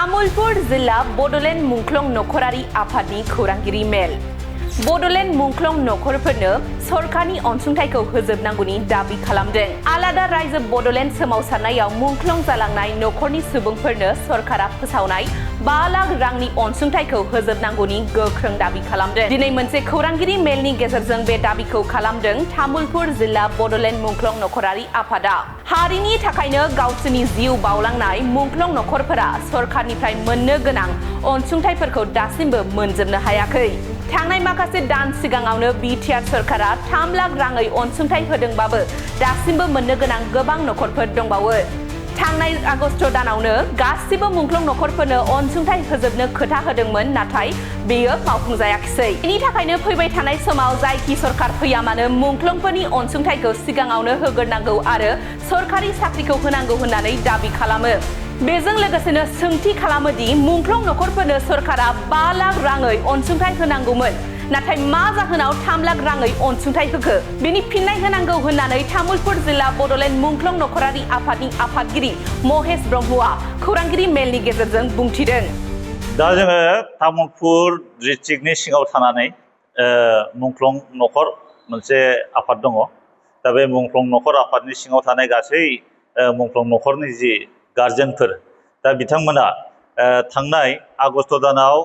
तामुलपुर जिल्ला बड'लेण्ड मुंख्लं नखरारि आफादनि खौरांगिरि मेल बड'लेण्ड मुंख्लं नखरफोरनो सरकारनि अनसुंथाइखौ होजोबनांगौनि दाबि खालामदों। आलादा रायजो बड'लेण्ड सोमावसारनायाव मुंख्लं जालांनाय नखरनि सुबुंफोरनो सरकारा फोसावनाय 5 लाख रांनि अनसुंथाइखौ होजोबनांगौनि गोख्रों दाबि खालामदों। दिनै मोनसे खौरांगिरि मेलनि गेजेरजों बे दाबिखौ खालामदों तामुलपुर जिल्ला बड'लेण्ड मुंख्लं नखरारि आफादा। हारिनि थाखायनो गावसोरनि जिउ बावलांनाय मुंख्लं नखरफोरा सरकारनिफ्राय मोननो गोनां अनसुंथाइफोरखौ दासिमबो मोनजोबनो हायाखै। थांनाय माखासे दान सिगाङावनो बिटिआर सरकारा 3 लाख राङै अनसुंथाइ होदोंबाबो दासिमबो मोननो गोनां गोबां नखरफोर दंबावो। थांनाय आगस्ट दानावनो गासिबो मुंख्लं नखरफोरनो अनसुंथाइ होजोबनो खोथा होदोंमोन, नाथाय बेयो मावफुंजायाखै। बेनि थाखायनो फैबाय थानाय समाव जायखि सरकार फैया मानो मुंख्लंफोरनि अनसुंथाइखौ सिगाङावनो होग्रोनांगौ आरो सरकारि साख्रिखौ होनांगौ होननानै दाबि खालामो। बेजों लोगोसेनो सोंथि खालामो दि मुंख्लं नखरफोरनो सरकारा 5 लाख राङै अनसुंथाइ होनांगौमोन, नाथाय मा जाहोनाव 3 लाख राङै अनसुंथाइ होखो बेनि फिननाय होनांगौ होननानै तामुलपुर जिल्ला बड'लेण्ड मुंख्लं नखरारि आफादनि आफादगिरि महेश ब्रह्मआ खौरांगिरि मेलनि गेजेरजों बुंथिदों। दा जोङो तामुलपुर डिस्ट्रिक्टनि सिङाव थानानै मुंख्लं नखर मोनसे आफाद दङ। दा बे मुंख्लं नखर आफादनि सिङाव थानाय गासै मुंख्लं नखरनि जि गार्जेनफोर, दा बिथांमोना थांनाय आगस्ट दानाव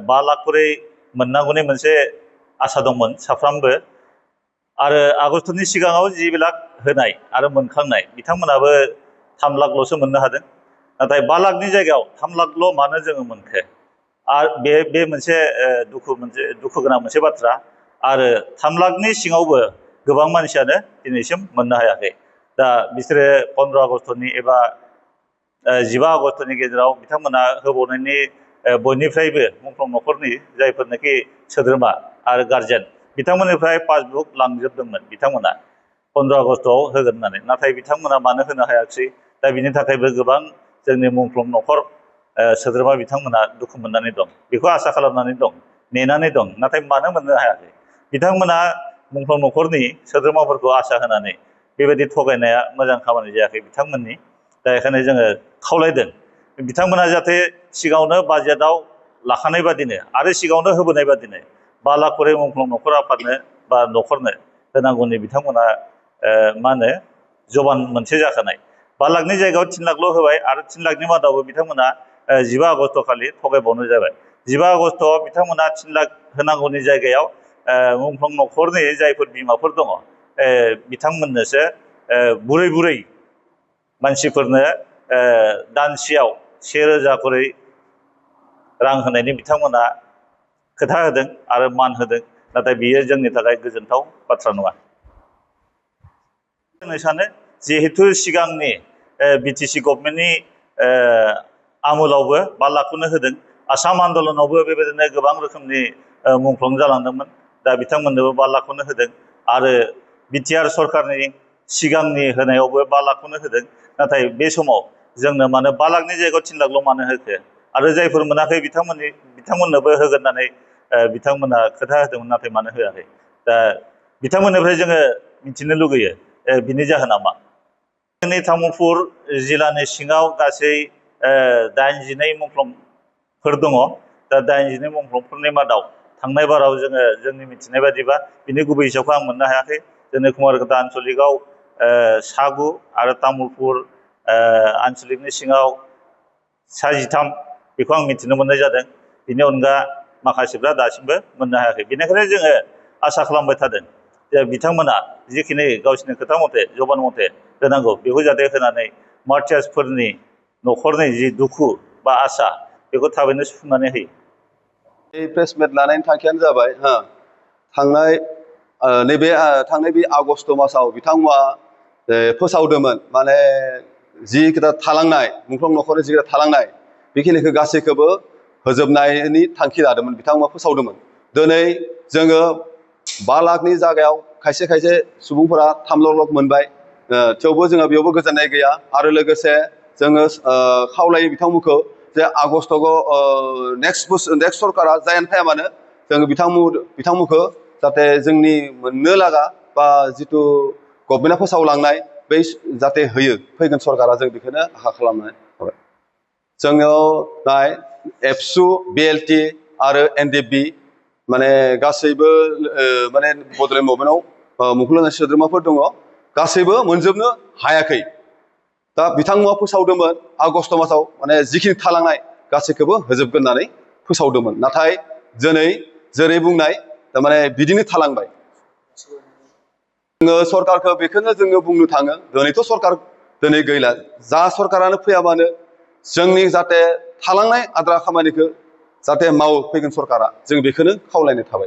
5 लाख खरै मोननांगौनि मोनसे आसा दंमोन साफ्रामबो, आरो आगस्टनि सिगाङाव 10 लाख होनाय आरो मोनखांनाय बिथांमोनाबो 3 लाखल'सो मोननो हादों। नाथाय 5 लाखनि जायगायाव 3 लाखल' मानो जोङो मोनखो, आरो बे मोनसे दुखु गोनां मोनसे बाथ्रा। आरो 3 लाखनि सिङावबो गोबां मानसियानो दिनैसिम मोननो हायाखै। दा बिसोरो 15 आगस्टनि एबा 15 आगस्टनि गेजेराव बिथांमोना होबावनायनि बयनिफ्रायबो मुंख्लं नखरनि जायफोरनाखि सोद्रोमा आरो गार्जेन बिथांमोननिफ्राय पासबुक लांजोबदोंमोन बिथांमोना 15 आगस्टआव होगोन होननानै, नाथाय बिथांमोना मानो होनो हायाखिसै। दा बिनि थाखायबो गोबां जोंनि मुंख्लं नखर सोद्रोमा बिथांमोना दुखु मोननानै दं, बेखौ आसा खालामनानै दं, नेनानै दं, नाथाय मानो मोननो हायाखै। बिथांमोना मुंख्लं नखरनि सोद्रोमाफोरखौ आसा होनानै बेबायदि थगायनाया मोजां खामानि जायाखै बिथांमोननि। दा बेखायनो जोङो खावलायदों बिथांमोना जाहाथे सिगाङावनो बाजेटआव लाखानाय बादिनो आरो सिगाङावनो होबोनाय बादिनो 5 लाख खरै मुंख्लं नखर आफादनो बा नखरनो होनांगौनि बिथांमोना जबान मोनसे जाखानाय। 5 लाखनि जायगायाव 3 लाखल' होबाय, आरो 3 लाखनि मादावबो बिथांमोना 15 आगस्ट खालि थगायबावनो जाबाय। 15 आगस्टआव बिथांमोना 3 लाख होनांगौनि जायगायाव मुंख्लं नखरनि जायफोर बिमाफोर दङ बिथांमोननोसो बुरै मानसिफोरनो दानसेयाव 1000 खरै रां होनायनि बिथांमोना खोथा होदों आरो मान होदों, नाथाय बियो जोंनि थाखाय गोजोनथाव बाथ्रा नङा। जों सानो जिहेतु सिगांनि बिटिसि गभर्नमेन्टनि आमोलावबो 5 लाखखौनो होदों, आसाम आन्दलनावबो बेबायदिनो गोबां रोखोमनि मुंख्लं जालांदोंमोन, दा बिथांमोननोबो 5 लाखखौनो होदों, आरो बिटिआर सरकारनि सिगांनि होनायावबो 5 लाखखौनो होदों। नाथाय बे समाव जोंनो मानो 5 लाखनि जायगायाव 3 लाखल' मानो होखो, आरो जायफोर मोनाखै बिथांमोननोबो होगोन होननानै बिथांमोना खोथा होदोंमोन, नाथाय मानो होआखै। दा बिथांमोननिफ्राय जोङो मिथिनो लुगैयो बिनि जाहोना मा। जोंनि तामुलपुर जिल्लानि सिङाव गासै 89 मुंख्लंफोर दङ। दा 89 मुंख्लंफोरनि मादाव थांनाय बाराव जोंनि मिथिनाय बादिबा बिनि गुबै हिसाबखौ आं मोननो हायाखै। जोंनि कुमारघाटा आन्सलिकआव 9 आरो तामुलपुर आन्सलिकनि सिङाव 13 बेखौ आं मिथिनो मोननाय जादों। बिनि अनगा माखासेफ्रा दासिमबो मोननो हायाखै। बेनिखायनो जोङो आसा खालामबाय थादों जे बिथांमोना जिखिनि गावसिनि खोथा मथे जबान मथे होनांगौ बेखौ जाहाथे होनानै मार्टियार्सफोरनि नखरनि जि दुखु बा आसा बेखौ थाबैनो सुफुंनानै होयो। प्रेस मिट लानायनि थांखियानो जाबाय थांनाय बे आगस्ट मासाव बिथांमोना फोसावदोंमोन, माने जि खोथा थालांनाय मुंख्लं नखरनि जि खोथा थालांनाय बेखिनिखौ गासैखौबो होजोबनायनि थांखि लादोंमोन, बिथांमोना फोसावदोंमोन। दिनै जोङो 5 लाखनि जायगायाव खायसे सुबुंफोरा 3 लाख मोनबाय, थेवबो जोङो बेयावबो गोजोननाय गैया। आरो लोगोसे जोङो खावलायो बिथांमोनखौ जे आगस्टआव नेक्स्ट सरकारा जायानो फाया मानो जोङो बिथांमोनखौ जाहाथे जोंनि मोननो लागा बा जिथु गभर्नमेन्टआ फोसावलांनाय बै जाहाथे होयो फैगोन सरकारा, जों बेखौनो आसा खालामनाय थाबाय। जोंनियाव नाय एबसु बिएलटि आरो एनडिएफबि माने गासैबो माने बड'लेण्ड मुभमेन्टआव मुंख्लं जानाय सोद्रोमाफोर दङ गासैबो मोनजोबनो हायाखै दा बिथांमोना फोसावदोंमोन आगष्ट मासाव माने जिखिनि थालांनाय गासैखौबो होजोबगोन होननानै फोसावदोंमोन नाथाय दिनै जेरै बुंनाय थारमाने बिदिनो थालांबाय जोङो सरकारखौ बेखौनो जोङो बुंनो थाङो दिनैथ' सरकार दिनै गैला जा सरकारानो फैयाबानो जोंनि जाहाथे थालांनाय आद्रा खामानिखौ जाहाथे मावो फैगोन सरकारा जों बेखौनो खावलायनाय थाबाय